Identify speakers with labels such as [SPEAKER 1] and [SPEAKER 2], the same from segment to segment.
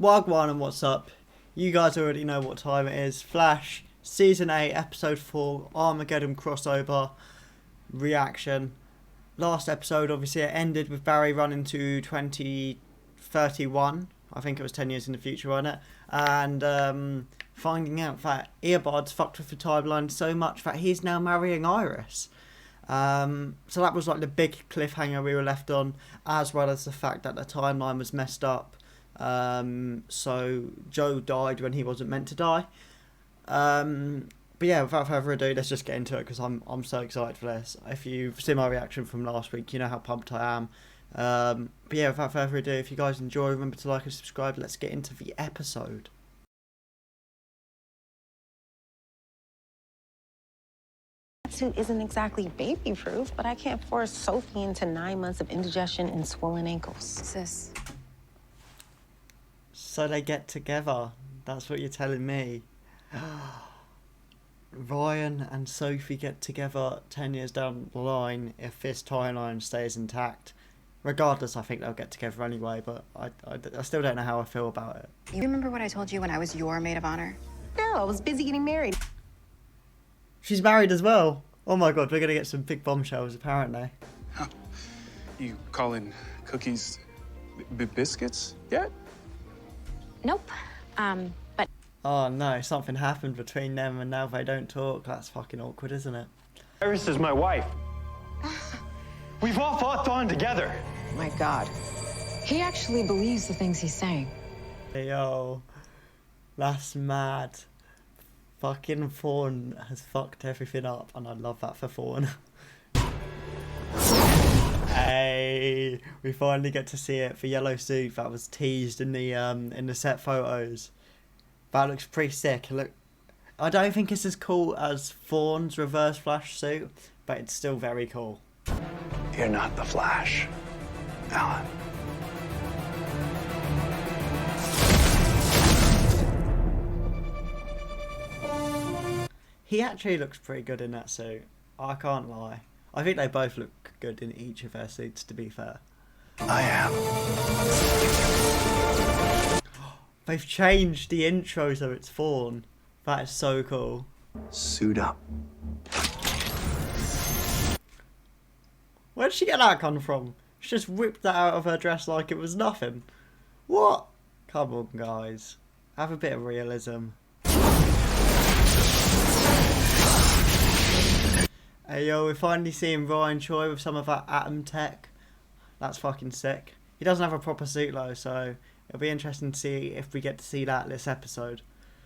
[SPEAKER 1] Wagwan and what's up? You guys already know what time it is. Flash, Season 8, Episode 4, Armageddon crossover, reaction. Last episode, obviously, it ended with Barry running to 2031. I think it was 10 years in the future, wasn't it? And finding out that Earbud's fucked with the timeline so much that he's now marrying Iris. So that was like the big cliffhanger we were left on, as well as the fact that the timeline was messed up. So Joe died when he wasn't meant to die. But yeah, without further ado, let's just get into it because I'm so excited for this. If you've seen my reaction from last week, you know how pumped I am. But yeah, without further ado, if you guys enjoy, remember to like and subscribe. Let's get into the episode.
[SPEAKER 2] Suit isn't exactly baby-proof, but I can't force Sophie into 9 months of indigestion and swollen ankles.
[SPEAKER 3] Sis.
[SPEAKER 1] So they get together. That's what you're telling me. Ryan and Sophie get together 10 years down the line if this timeline stays intact. Regardless, I think they'll get together anyway, but I still don't know how I feel about it.
[SPEAKER 3] You remember what I told you when I was your maid of honor?
[SPEAKER 2] No, I was busy getting married.
[SPEAKER 1] She's married as well. Oh my god, we're going to get some big bombshells apparently.
[SPEAKER 4] Huh. You calling cookies biscuits yet?
[SPEAKER 3] Nope. But
[SPEAKER 1] Oh no, something happened between them and now they don't talk. That's fucking awkward, isn't it?
[SPEAKER 5] Iris is my wife. We've all fought Dawn together.
[SPEAKER 6] My God. He actually believes the things he's saying.
[SPEAKER 1] Yo, that's mad. Fucking Fawn has fucked everything up, and I love that for Fawn. Hey, we finally get to see it. The yellow suit that was teased in the set photos. That looks pretty sick. Look, I don't think it's as cool as Fawn's Reverse Flash suit, but it's still very cool.
[SPEAKER 7] You're not the Flash, Alan.
[SPEAKER 1] He actually looks pretty good in that suit. I can't lie. I think they both look good in each of their suits, to be fair.
[SPEAKER 7] I am.
[SPEAKER 1] They've changed the intro so it's Fawn. That is so cool.
[SPEAKER 7] Suit up.
[SPEAKER 1] Where'd she get that come from? She just whipped that out of her dress like it was nothing. What? Come on, guys. Have a bit of realism. Hey yo, we're finally seeing Ryan Choi with some of that atom tech. That's fucking sick. He doesn't have a proper suit though, so it'll be interesting to see if we get to see that this episode.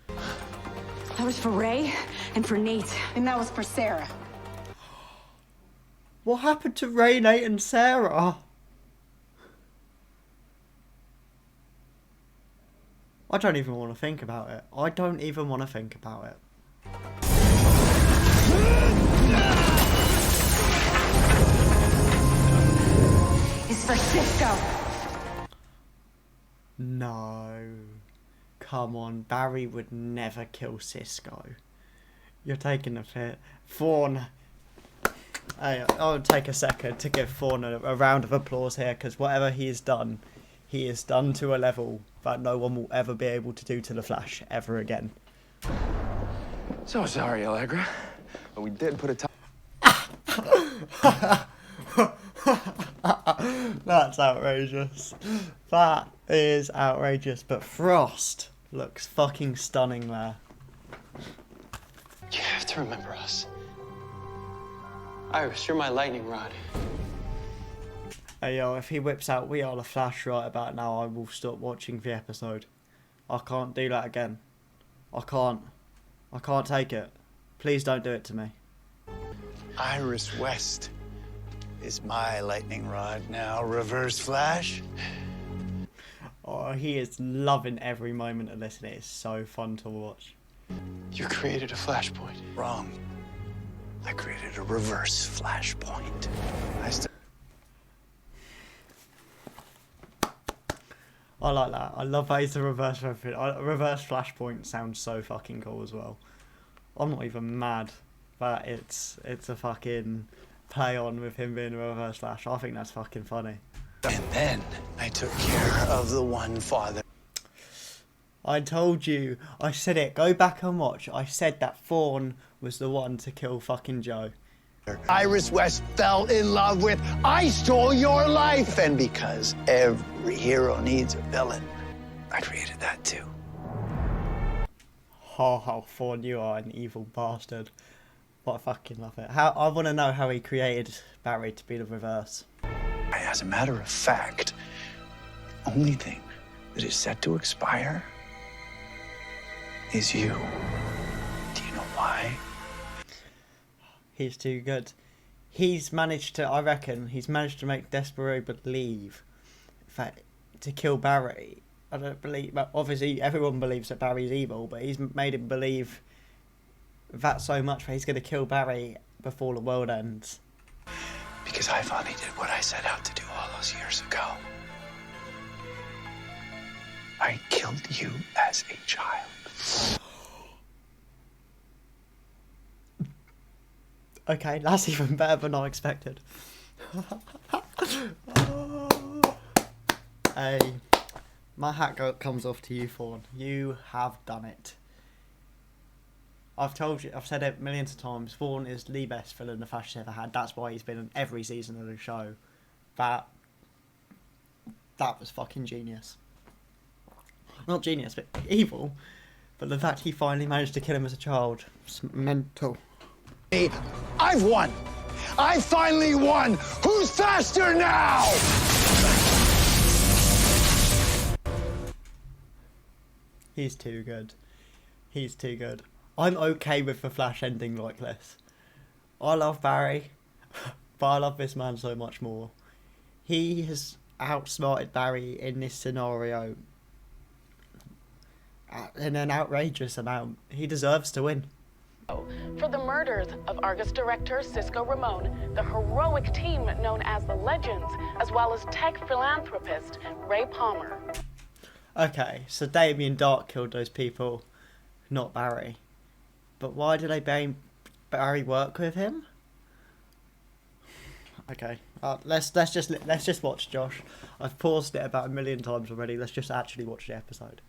[SPEAKER 6] That was for Ray and for Nate.
[SPEAKER 2] And that was for Sarah.
[SPEAKER 1] What happened to Ray, Nate and Sarah? I don't even want to think about it. I don't even want to think about it.
[SPEAKER 6] It's for Cisco.
[SPEAKER 1] No. Come on, Barry would never kill Cisco. You're taking a fit. Fawn. Hey, I'll take a second to give Fawn a round of applause here, because whatever he has done to a level that no one will ever be able to do to the Flash ever again.
[SPEAKER 4] So sorry, Allegra. But we did put a
[SPEAKER 1] That's outrageous. That is outrageous. But Frost looks fucking stunning there.
[SPEAKER 8] You have to remember us. Iris, you're my lightning rod.
[SPEAKER 1] Hey yo, if he whips out "We Are the Flash" right about now, I will stop watching the episode. I can't do that again. I can't take it. Please don't do it to me.
[SPEAKER 7] Iris West is my lightning rod now. Reverse Flash.
[SPEAKER 1] Oh, he is loving every moment of this, and it is so fun to watch.
[SPEAKER 8] You created a flashpoint.
[SPEAKER 7] Wrong. I created a reverse flashpoint.
[SPEAKER 1] I like that. I love that he's a reverse everything. Reverse flashpoint sounds so fucking cool as well. I'm not even mad that it's a fucking play on with him being a reverse flash. I think that's fucking funny.
[SPEAKER 7] And then I took care of the one father.
[SPEAKER 1] I told you. I said it. Go back and watch. I said that Thorne was the one to kill fucking Joe.
[SPEAKER 7] Iris West fell in love with, I stole your life. And because every hero needs a villain, I created that too.
[SPEAKER 1] Oh, Thorne, you are an evil bastard. But I fucking love it. I want to know how he created Barry to be the reverse.
[SPEAKER 7] As a matter of fact, the only thing that is set to expire is you. Do you know why?
[SPEAKER 1] He's too good. He's managed to, I reckon, he's managed to make Despero believe that to kill Barry. I don't believe, but obviously everyone believes that Barry's evil, but he's made him believe that so much that he's going to kill Barry before the world ends.
[SPEAKER 7] Because I finally did what I set out to do all those years ago. I killed you as a child.
[SPEAKER 1] Okay, that's even better than I expected. Hey, my hat comes off to you, Thorne. You have done it. I've told you, I've said it millions of times, Thorne is the best villain the Flash has ever had. That's why he's been in every season of the show. That was fucking genius. Not genius, but evil. But the fact he finally managed to kill him as a child, it's mental.
[SPEAKER 7] I've won! I finally won! Who's faster now?
[SPEAKER 1] He's too good. He's too good. I'm okay with the Flash ending like this. I love Barry, but I love this man so much more. He has outsmarted Barry in this scenario in an outrageous amount. He deserves to win.
[SPEAKER 9] For the murders of Argus director Cisco Ramon, the heroic team known as the Legends, as well as tech philanthropist Ray Palmer.
[SPEAKER 1] Okay, so Damien Dark killed those people, not Barry. But why did they Barry work with him? Okay, let's just watch, Josh. I've paused it about 1,000,000 times already. Let's just actually watch the episode.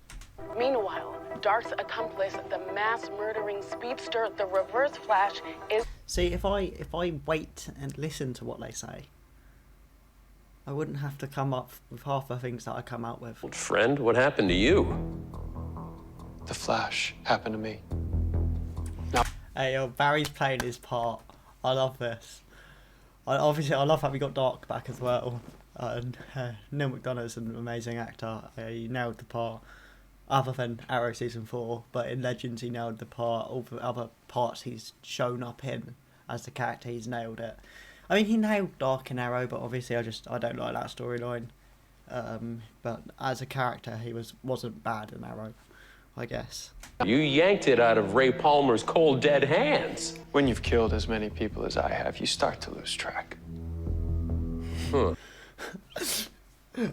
[SPEAKER 9] Meanwhile, Dark's accomplice, the mass-murdering speedster, the Reverse Flash, is...
[SPEAKER 1] See, if I wait and listen to what they say, I wouldn't have to come up with half the things that I come out with.
[SPEAKER 10] Old friend, what happened to you?
[SPEAKER 8] The Flash happened to me.
[SPEAKER 1] Hey, Barry's playing his part. I love this. Obviously, I love how we got Dark back as well. And Neil McDonough's an amazing actor. He nailed the part. Other than Arrow Season 4, but in Legends he nailed the part. All the other parts he's shown up in as the character, he's nailed it. I mean, he nailed Dark in Arrow, but obviously I don't like that storyline. But as a character, he wasn't bad in Arrow, I guess.
[SPEAKER 10] You yanked it out of Ray Palmer's cold, dead hands.
[SPEAKER 8] When you've killed as many people as I have, you start to lose track.
[SPEAKER 10] Huh.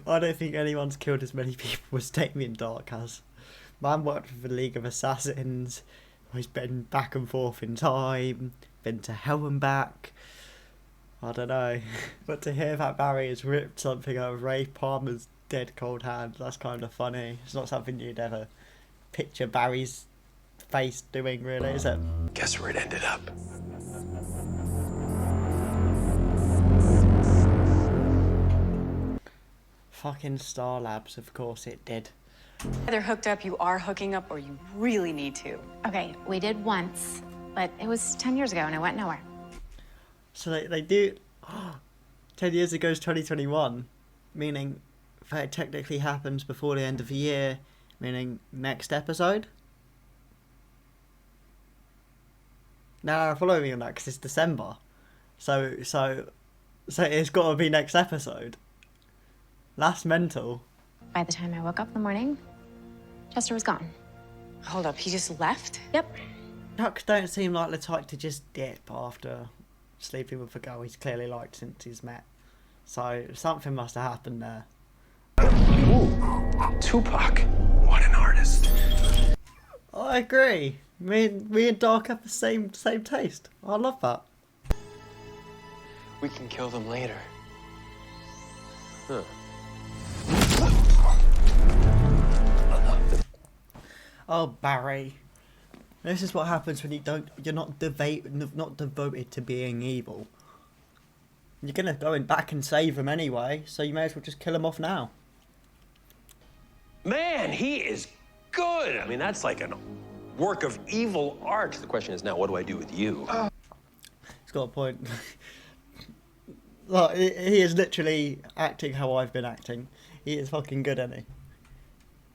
[SPEAKER 1] I don't think anyone's killed as many people as Damien Dark has. Man worked for the League of Assassins. He's been back and forth in time. Been to hell and back. I don't know. But to hear that Barry has ripped something out of Ray Palmer's dead cold hand, that's kind of funny. It's not something you'd ever picture Barry's face doing, really, is it?
[SPEAKER 7] Guess where it ended up?
[SPEAKER 1] Fucking Star Labs, of course it did.
[SPEAKER 6] Either hooked up, you are hooking up, or you really need to.
[SPEAKER 3] Okay, we did once, but it was 10 years ago and it went nowhere.
[SPEAKER 1] So they do... 10 years ago is 2021, meaning that it technically happens before the end of the year, meaning next episode? No, follow me on that, because it's December. So it's got to be next episode. That's mental.
[SPEAKER 3] By the time I woke up in the morning, Chester was gone.
[SPEAKER 6] Hold up, he just left?
[SPEAKER 3] Yep.
[SPEAKER 1] Ducks don't seem like the type to just dip after sleeping with a girl he's clearly liked since he's met. So something must have happened there.
[SPEAKER 7] Ooh, Tupac. What an artist.
[SPEAKER 1] I agree. Me and Dark have the same taste. I love that.
[SPEAKER 8] We can kill them later.
[SPEAKER 10] Huh.
[SPEAKER 1] Oh, Barry. This is what happens when you're not devoted to being evil. You're gonna go in back and save him anyway, so you may as well just kill him off now.
[SPEAKER 10] Man, he is good. I mean, that's like a work of evil art. The question is now, what do I do with you?
[SPEAKER 1] He's got a point. Like, he is literally acting how I've been acting. He is fucking good, isn't he?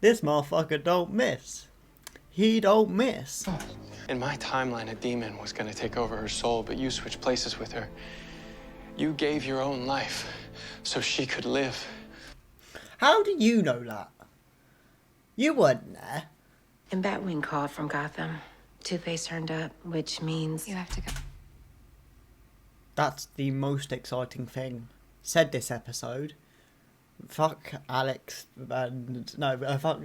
[SPEAKER 1] This motherfucker don't miss. He don't miss.
[SPEAKER 8] In my timeline, a demon was gonna take over her soul, but you switched places with her. You gave your own life so she could live.
[SPEAKER 1] How do you know that? You weren't there.
[SPEAKER 2] And Batwing called from Gotham. Two-Face turned up, which means...
[SPEAKER 3] You have to go.
[SPEAKER 1] That's the most exciting thing said this episode. Fuck Alex and... No, fuck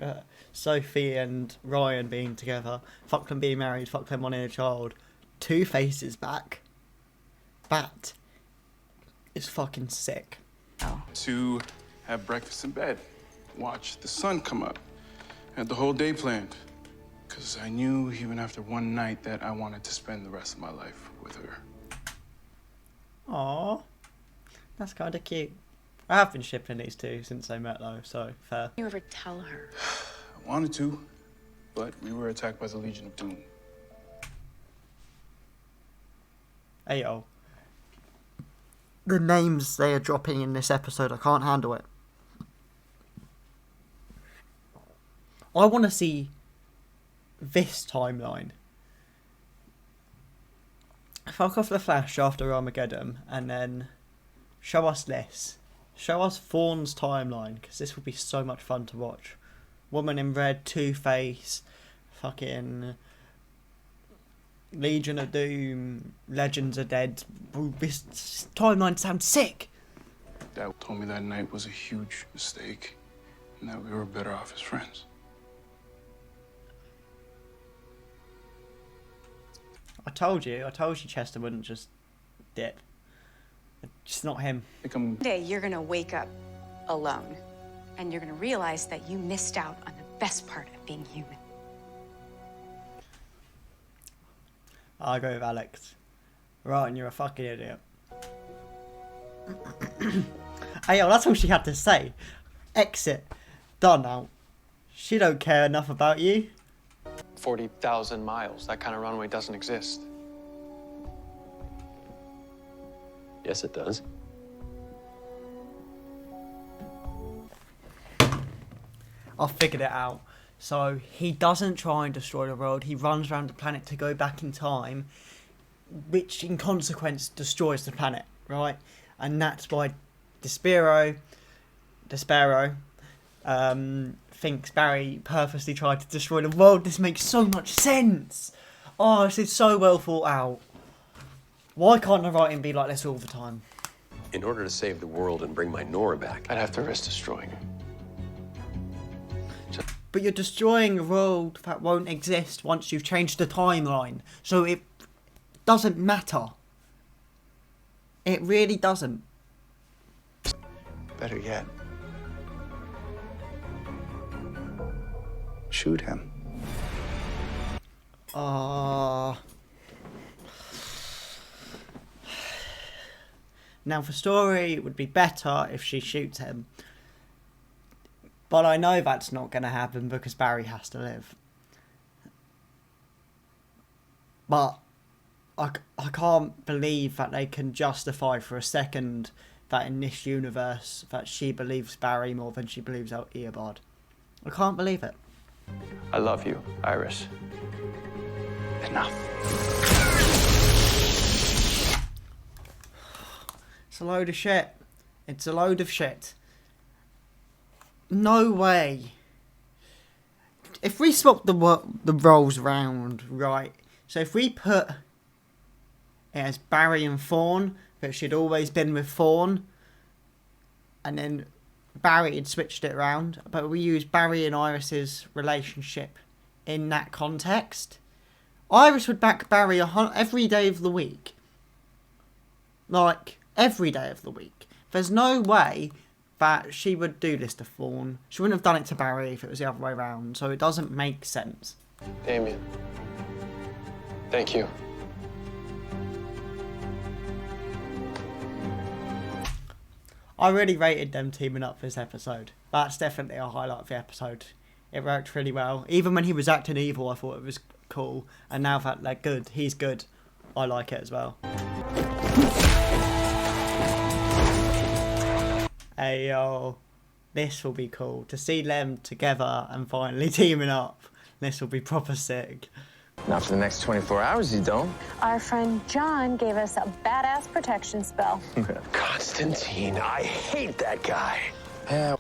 [SPEAKER 1] Sophie and Ryan being together. Fuck them being married. Fuck them wanting a child. Two-Face is back. Bat is fucking sick.
[SPEAKER 11] To have breakfast in bed, watch the sun come up. Had the whole day planned. Because I knew even after one night that I wanted to spend the rest of my life with her.
[SPEAKER 1] Aww. That's kind of cute. I have been shipping these two since they met though, so fair.
[SPEAKER 9] You ever tell her?
[SPEAKER 11] I wanted to, but we were attacked by the Legion of Doom.
[SPEAKER 1] Hey yo. The names they are dropping in this episode, I can't handle it. I want to see this timeline. Fuck off the Flash after Armageddon and then show us this. Show us Thorne's timeline, because this will be so much fun to watch. Woman in Red, Two-Face, fucking Legion of Doom, Legends are Dead. This timeline sounds sick.
[SPEAKER 11] Dad told me that night was a huge mistake and that we were better off as friends.
[SPEAKER 1] I told you Chester wouldn't just dip. It's just not him.
[SPEAKER 6] One day you're gonna wake up alone, and you're gonna realize that you missed out on the best part of being human.
[SPEAKER 1] I'll go with Alex. Right, and you're a fucking idiot. Hey, yo, that's all she had to say. Exit. Done now. She don't care enough about you.
[SPEAKER 8] 40,000 miles. That kind of runway doesn't exist.
[SPEAKER 10] Yes, it does.
[SPEAKER 1] I figured it out. So he doesn't try and destroy the world. He runs around the planet to go back in time, which in consequence destroys the planet, right? And that's why Despero thinks Barry purposely tried to destroy the world. This makes so much sense. Oh, this is so well thought out. Why can't the writing be like this all the time?
[SPEAKER 10] In order to save the world and bring my Nora back,
[SPEAKER 8] I'd have to risk destroying her.
[SPEAKER 1] But you're destroying a world that won't exist once you've changed the timeline. So it doesn't matter. It really doesn't.
[SPEAKER 7] Better yet, shoot him.
[SPEAKER 1] Now for story, it would be better if she shoots him. But I know that's not going to happen because Barry has to live. But I can't believe that they can justify for a second that in this universe that she believes Barry more than she believes Eobard. I can't believe it.
[SPEAKER 8] I love you, Iris.
[SPEAKER 7] Enough.
[SPEAKER 1] It's a load of shit. It's a load of shit. No way. If we swap the roles round, right? So if we put it as Barry and Thorne, but she'd always been with Thorne, and then Barry had switched it around, but we use Barry and Iris's relationship in that context, Iris would back Barry every day of the week. Like, every day of the week. There's no way that she would do this to Thorne. She wouldn't have done it to Barry if it was the other way around, so it doesn't make sense.
[SPEAKER 8] Damien. Thank you.
[SPEAKER 1] I really rated them teaming up this episode. That's definitely a highlight of the episode. It worked really well. Even when he was acting evil, I thought it was cool. And now that they're good, he's good, I like it as well. Hey yo, this will be cool. To see them together and finally teaming up, this will be proper sick.
[SPEAKER 4] Not for the next 24 hours, you don't.
[SPEAKER 12] Our friend John gave us a badass protection spell.
[SPEAKER 7] Constantine, I hate that guy.
[SPEAKER 4] Yeah.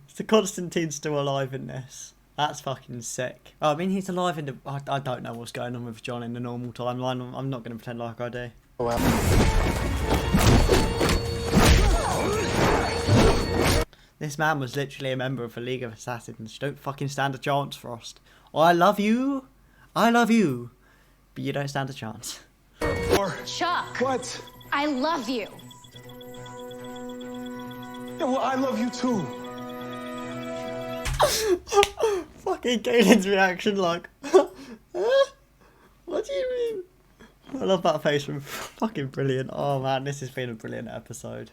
[SPEAKER 1] So Constantine's still alive in this. That's fucking sick. Oh, I mean, he's alive in the... I don't know what's going on with John in the normal timeline. I'm not going to pretend like I do.
[SPEAKER 4] Well.
[SPEAKER 1] This man was literally a member of the League of Assassins. You don't fucking stand a chance, Frost. I love you, but you don't stand a chance.
[SPEAKER 3] Chuck.
[SPEAKER 11] What?
[SPEAKER 3] I love you.
[SPEAKER 11] Yeah, well, I love you too.
[SPEAKER 1] Fucking Caitlin's reaction, like, huh? What do you mean? I love that face from fucking brilliant. Oh man, this has been a brilliant episode.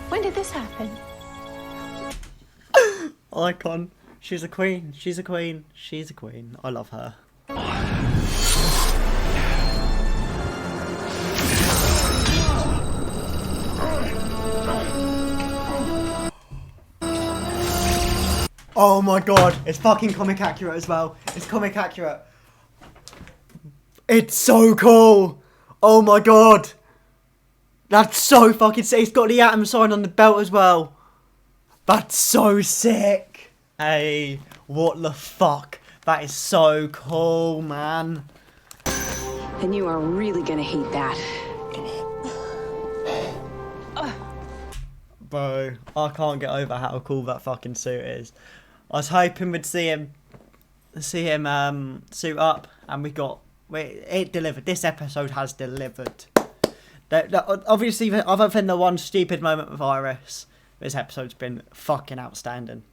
[SPEAKER 12] When did this happen?
[SPEAKER 1] Icon. She's a queen. She's a queen. She's a queen. I love her. Oh my god, it's fucking comic accurate as well. It's comic accurate. It's so cool. Oh my god. That's so fucking sick. It's got the atom sign on the belt as well. That's so sick. Hey, what the fuck? That is so cool, man.
[SPEAKER 2] And you are really gonna hate that.
[SPEAKER 1] Bro, I can't get over how cool that fucking suit is. I was hoping we'd see him suit up, and it delivered. This episode has delivered. Obviously, other than the one stupid moment with Iris, this episode's been fucking outstanding.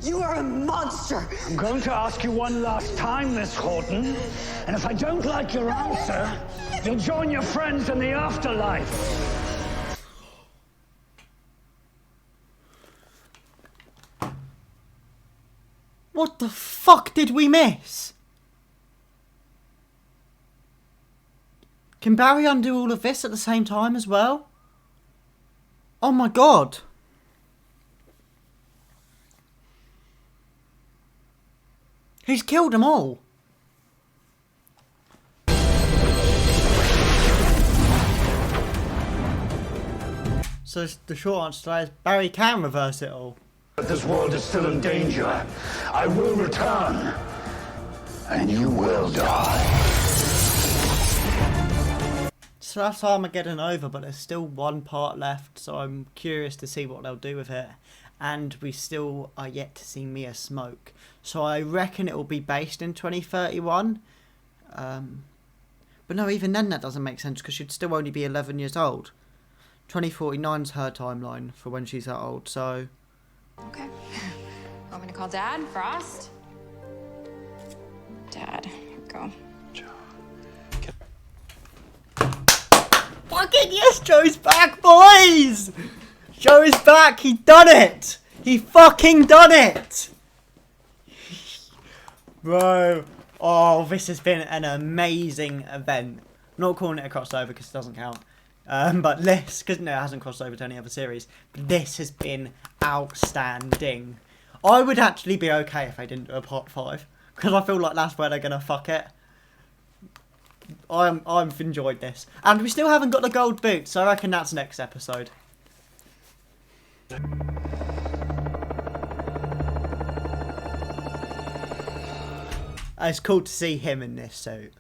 [SPEAKER 13] You are a monster! I'm going to ask you one last time, Miss Horton, and if I don't like your answer, you'll join your friends in the afterlife.
[SPEAKER 1] What the fuck did we miss? Can Barry undo all of this at the same time as well? Oh my god. He's killed them all. So the short answer to that is Barry can reverse it all.
[SPEAKER 13] But this world is still in danger. I will return, and you will die.
[SPEAKER 1] So that's Armageddon over, but there's still one part left, so I'm curious to see what they'll do with it. And we still are yet to see Mia smoke. So I reckon it will be based in 2031. But no, even then that doesn't make sense, because she'd still only be 11 years old. 2049's her timeline for when she's that old, so...
[SPEAKER 6] Okay. Want me to call Dad? Frost? Dad, here we go.
[SPEAKER 1] Fucking yes, Joe's back, boys! Joe is back, he done it! He fucking done it! Bro, oh, this has been an amazing event. I'm not calling it a crossover because it doesn't count. But this, because no, it hasn't crossed over to any other series. But this has been outstanding. I would actually be okay if they didn't do a part 5, because I feel like that's where they're gonna fuck it. I've enjoyed this, and we still haven't got the gold boot, so I reckon that's next episode. It's cool to see him in this suit.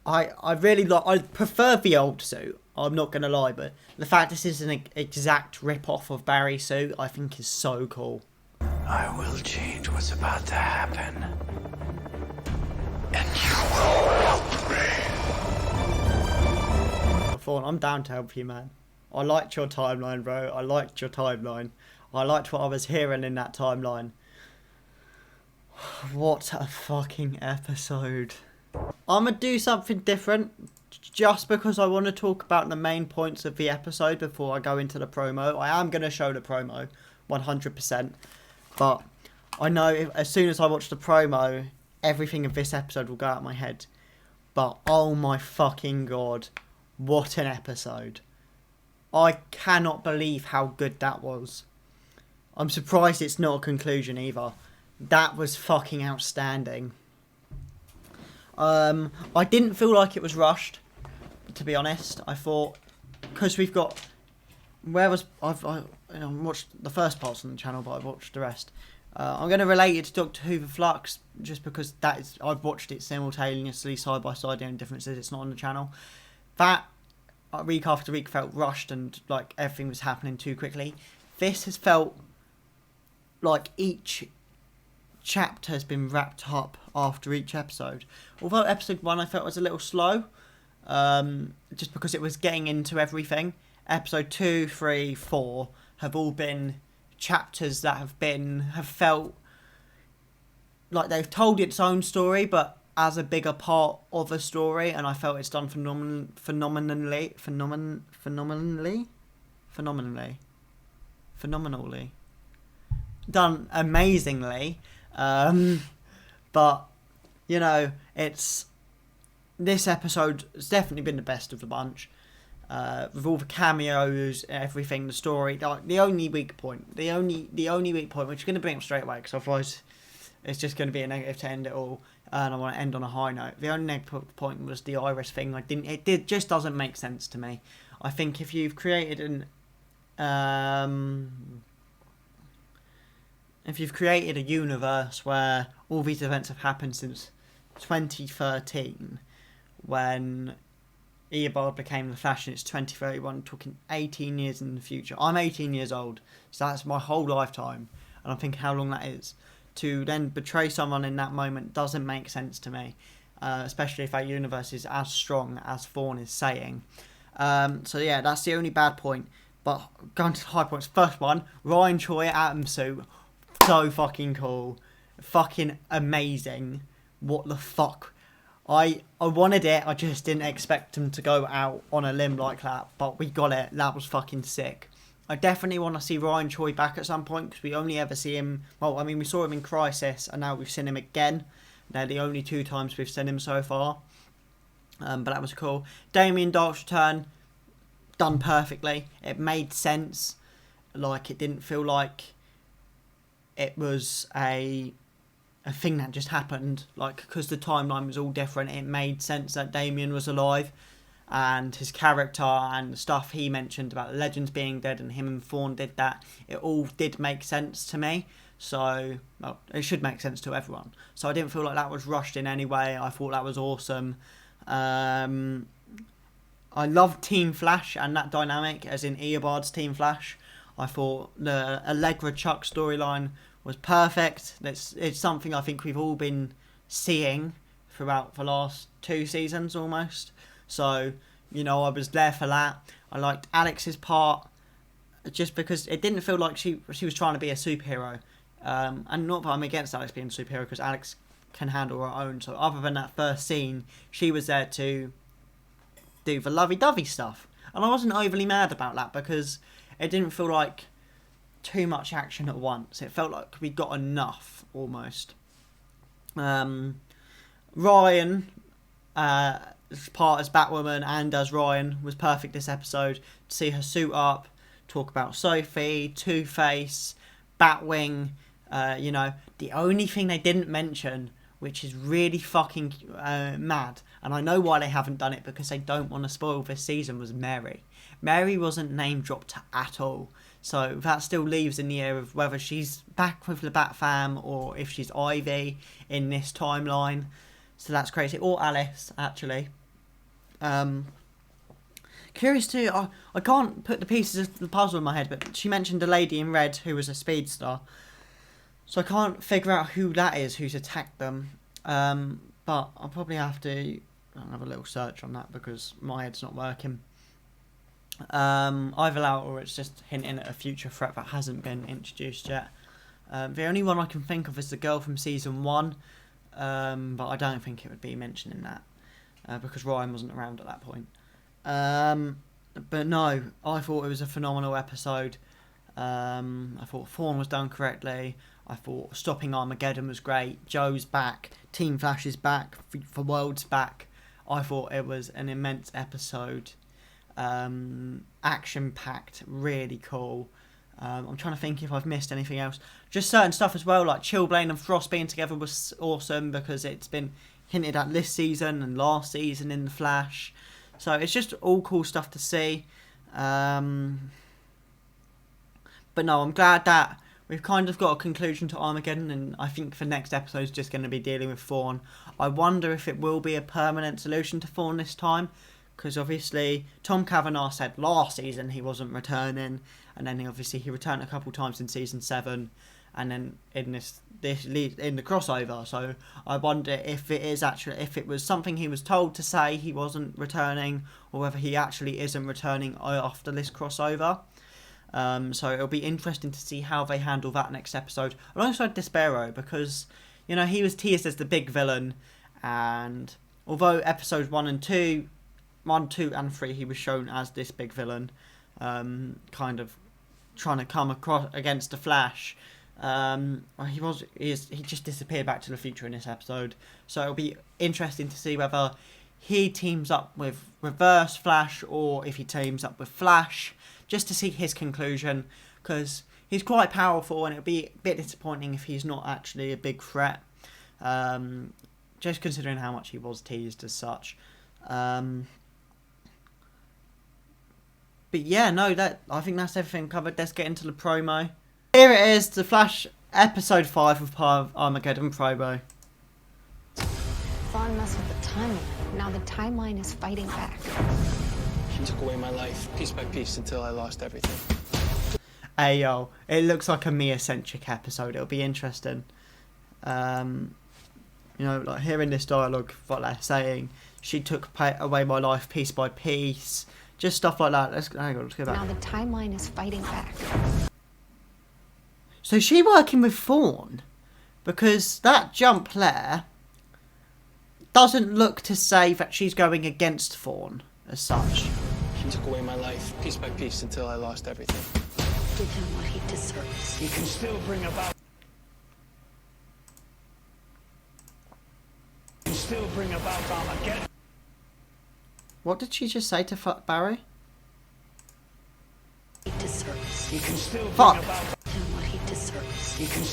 [SPEAKER 1] I really like. I prefer the old suit. I'm not gonna lie, but the fact this is an exact rip-off of Barry's suit, I think is so cool.
[SPEAKER 13] I will change what's about to happen, and you will help me.
[SPEAKER 1] Thorne, I'm down to help you, man. I liked your timeline, bro. I liked your timeline. I liked what I was hearing in that timeline. What a fucking episode. I'm going to do something different just because I want to talk about the main points of the episode before I go into the promo. I am going to show the promo 100%. But I know as soon as I watch the promo, everything of this episode will go out of my head. But oh my fucking god, what an episode. I cannot believe how good that was. I'm surprised it's not a conclusion either. That was fucking outstanding. I didn't feel like it was rushed, to be honest. I thought, because we've got, I've watched the first parts on the channel, but I've watched the rest. I'm going to relate it to Doctor Who: The Flux, just because I've watched it simultaneously, side by side. The only difference is it's not on the channel. That week after week felt rushed and like everything was happening too quickly. This has felt like each chapter has been wrapped up after each episode. Although episode 1 I felt was a little slow, just because it was getting into everything. Episode 2, 3, 4 have all been chapters that have felt like they've told its own story, but as a bigger part of a story, and I felt it's done phenomenally done amazingly. But you know, this episode has definitely been the best of the bunch, with all the cameos, everything, the story. The only weak point, which is going to bring up straight away, because otherwise it's just going to be a negative to end it all, and I want to end on a high note. The only negative point was the Iris thing. It just doesn't make sense to me. I think if you've created a universe where all these events have happened since 2013, when Eobard became the Flash, and it's 2031, talking 18 years in the future. I'm 18 years old, so that's my whole lifetime, and I'm thinking how long that is. To then betray someone in that moment doesn't make sense to me, especially if that universe is as strong as Thorne is saying. So yeah, that's the only bad point. But going to the high points, first one, Ryan Choi Atom Suit. So fucking cool. Fucking amazing. What the fuck? I wanted it, I just didn't expect him to go out on a limb like that. But we got it. That was fucking sick. I definitely want to see Ryan Choi back at some point, because we only ever see him... Well, I mean, we saw him in Crisis, and now we've seen him again. They're the only 2 times we've seen him so far. But that was cool. Damien Dark's return, done perfectly. It made sense. Like, it didn't feel like it was a thing that just happened. Like, because the timeline was all different, it made sense that Damien was alive. And his character and the stuff he mentioned about the legends being dead, and him and Thorne did that. It all did make sense to me. So, well, it should make sense to everyone. So I didn't feel like that was rushed in any way. I thought that was awesome. I loved Team Flash and that dynamic, as in Eobard's Team Flash. I thought the Allegra Chuck storyline was perfect. It's something I think we've all been seeing throughout the last 2 seasons almost. So, you know, I was there for that. I liked Alex's part, just because it didn't feel like she was trying to be a superhero. And not that I'm against Alex being a superhero, because Alex can handle her own. So other than that first scene, she was there to do the lovey-dovey stuff. And I wasn't overly mad about that, because it didn't feel like too much action at once. It felt like we got enough, almost. Ryan... part as Batwoman and as Ryan was perfect this episode. To see her suit up, talk about Sophie, Two-Face, Batwing. You know, the only thing they didn't mention, which is really fucking mad, and I know why they haven't done it, because they don't want to spoil this season, was Mary. Mary wasn't name dropped at all, so that still leaves in the air of whether she's back with the Bat Fam or if she's Ivy in this timeline. So that's crazy. Or Alice, actually. Curious too, I can't put the pieces of the puzzle in my head, but she mentioned a lady in red who was a speedster. So I can't figure out who that is, who's attacked them. But I'll probably have to have a little search on that, because my head's not working. Either that or it's just hinting at a future threat that hasn't been introduced yet. The only one I can think of is the girl from season 1, but I don't think it would be mentioning that because Ryan wasn't around at that point. But no, I thought it was a phenomenal episode. I thought Thorne was done correctly. I thought stopping Armageddon was great. Joe's back. Team Flash is back. For World's back. I thought it was an immense episode. Action-packed. Really cool. I'm trying to think if I've missed anything else. Just certain stuff as well, like Chillblaine and Frost being together was awesome because it's been hinted at this season and last season in The Flash. So it's just all cool stuff to see. But no, I'm glad that we've kind of got a conclusion to Armageddon, and I think the next episode is just going to be dealing with Thorne. I wonder if it will be a permanent solution to Thorne this time, because obviously Tom Cavanaugh said last season he wasn't returning, and then he returned a couple times in season 7, and then in this in the crossover. So I wonder if it was something he was told to say he wasn't returning, or whether he actually isn't returning after this crossover. So it'll be interesting to see how they handle that next episode alongside Despero, because he was teased as the big villain, and although episodes 1, 2 and 3 he was shown as this big villain, kind of trying to come across against the Flash, he just disappeared back to the future in this episode. So it'll be interesting to see whether he teams up with Reverse Flash or if he teams up with Flash, just to see his conclusion, because he's quite powerful and it'll be a bit disappointing if he's not actually a big threat, just considering how much he was teased as such. But yeah, no, I think that's everything covered. Let's get into the promo. Here it is, The Flash episode 5 of Armageddon promo.
[SPEAKER 12] Thorne messed with the timeline. Now the timeline is fighting back.
[SPEAKER 8] She took away my life, piece by piece, until I lost everything.
[SPEAKER 1] Hey yo, it looks like a Mia-centric episode. It'll be interesting. Like hearing this dialogue, what they're saying, she took away my life piece by piece, just stuff like that. Let's go back.
[SPEAKER 12] Now the timeline is fighting back.
[SPEAKER 1] So is she working with Thorne? Because that jump there doesn't look to say that she's going against Thorne as such.
[SPEAKER 8] She took away my life, piece by piece, until I lost everything.
[SPEAKER 2] Give him what he deserves.
[SPEAKER 13] You can still bring about. Armageddon.
[SPEAKER 1] What did she just say to fuck Barry?
[SPEAKER 2] He deserves.
[SPEAKER 13] You can still
[SPEAKER 1] fuck.
[SPEAKER 2] Give him what he deserves.
[SPEAKER 13] You can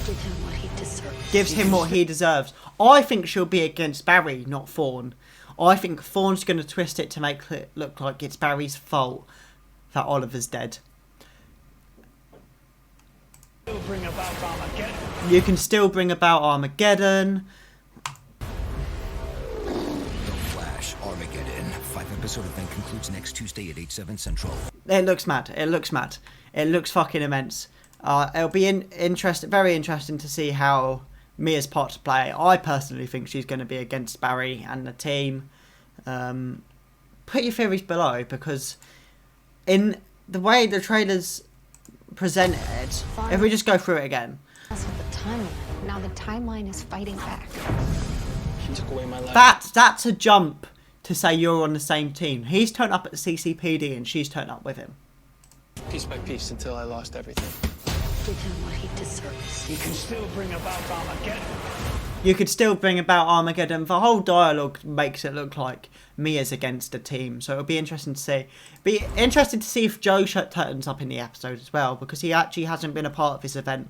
[SPEAKER 2] give him what he deserves.
[SPEAKER 1] Gives him what he deserves. I think she'll be against Barry, not Thorne. I think Thorne's going to twist it to make it look like it's Barry's fault that Oliver's dead.
[SPEAKER 13] still bring about Armageddon.
[SPEAKER 1] You can still bring about Armageddon.
[SPEAKER 14] Armageddon. 5-episode event concludes next Tuesday at 8/7 Central.
[SPEAKER 1] It looks mad. It looks mad. It looks fucking immense. It'll be very interesting to see how Mia's part to play. I personally think she's going to be against Barry and the team. Put your theories below, because in the way the trailers presented, if we just go through it again.
[SPEAKER 12] That's with the timeline. Now the timeline is fighting back.
[SPEAKER 8] She took away my life.
[SPEAKER 1] That's a jump to say you're on the same team. He's turned up at the CCPD and she's turned up with him.
[SPEAKER 8] Piece by piece until I lost everything.
[SPEAKER 2] Give him what he deserves.
[SPEAKER 13] You can still bring about Armageddon.
[SPEAKER 1] You could still bring about Armageddon. The whole dialogue makes it look like Mia's against the team, so it'll be interesting to see. Be interesting to see if Joe turns up in the episode as well, because he actually hasn't been a part of this event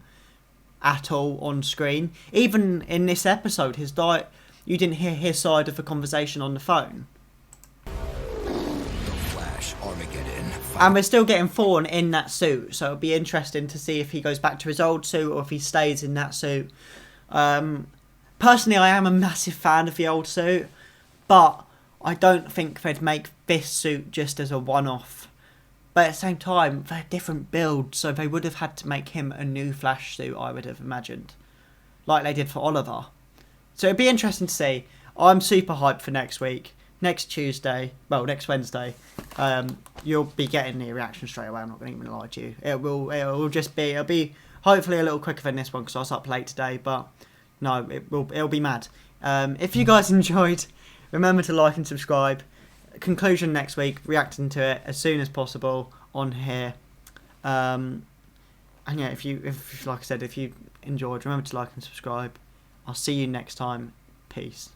[SPEAKER 1] at all on screen. Even in this episode, you didn't hear his side of the conversation on the phone.
[SPEAKER 14] Armageddon.
[SPEAKER 1] And we're still getting Thorne in that suit, so it'll be interesting to see if he goes back to his old suit or if he stays in that suit. Personally, I am a massive fan of the old suit, but I don't think they'd make this suit just as a one-off. But at the same time, they're different builds, so they would have had to make him a new Flash suit, I would have imagined, like they did for Oliver. So it'd be interesting to see. I'm super hyped for next week. next Tuesday, well, next Wednesday, you'll be getting the reaction straight away. I'm not going to even lie to you. It'll be hopefully a little quicker than this one because I was up late today. But no, it'll be mad. If you guys enjoyed, remember to like and subscribe. Conclusion next week, reacting to it as soon as possible on here. And yeah, if like I said, if you enjoyed, remember to like and subscribe. I'll see you next time. Peace.